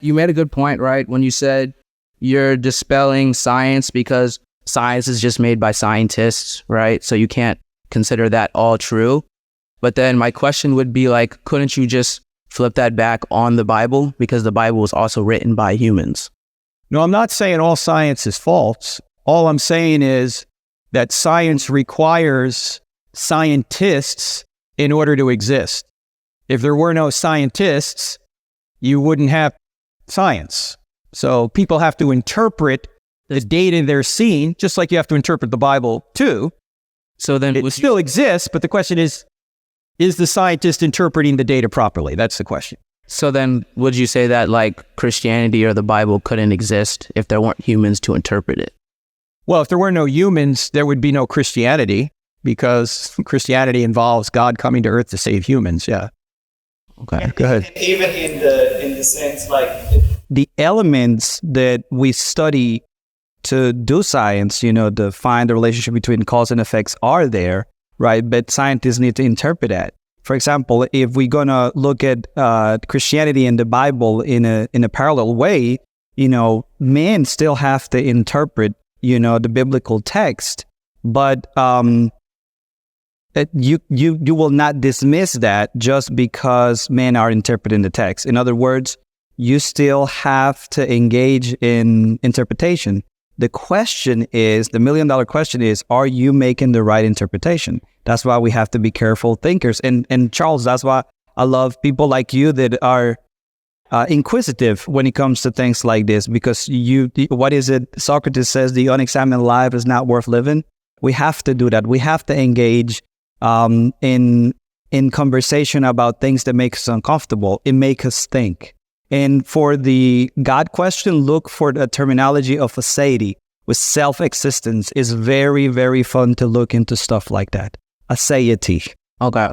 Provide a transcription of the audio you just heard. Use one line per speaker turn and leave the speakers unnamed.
You made a good point, right? When you said you're dispelling science because science is just made by scientists, right? So you can't consider that all true. But then my question would be like, couldn't you just flip that back on the Bible? Because the Bible was also written by humans.
No, I'm not saying all science is false. All I'm saying is that science requires scientists in order to exist. If there were no scientists, you wouldn't have science. So people have to interpret the data they're seeing, just like you have to interpret the Bible too.
So then
it still exists, but the question is the scientist interpreting the data properly? That's the question.
So then would you say that like Christianity or the Bible couldn't exist if there weren't humans to interpret it?
Well, if there were no humans, there would be no Christianity, because Christianity involves God coming to earth to save humans. Yeah.
Okay, go ahead.
Even in the sense like
the elements that we study to do science, to find the relationship between cause and effects are there, right? But scientists need to interpret that. For example, if we're gonna look at Christianity and the Bible in a parallel way, men still have to interpret, the biblical text, but you will not dismiss that just because men are interpreting the text. In other words, you still have to engage in interpretation. The $1 million question is, are you making the right interpretation? That's why we have to be careful thinkers. And Charles, that's why I love people like you that are inquisitive when it comes to things like this, because what is it? Socrates says the unexamined life is not worth living. We have to do that. We have to engage in conversation about things that make us uncomfortable. It makes us think. And for the God question, look for the terminology of aseity with self-existence. Is very, very fun to look into stuff like that. Aseity.
Okay.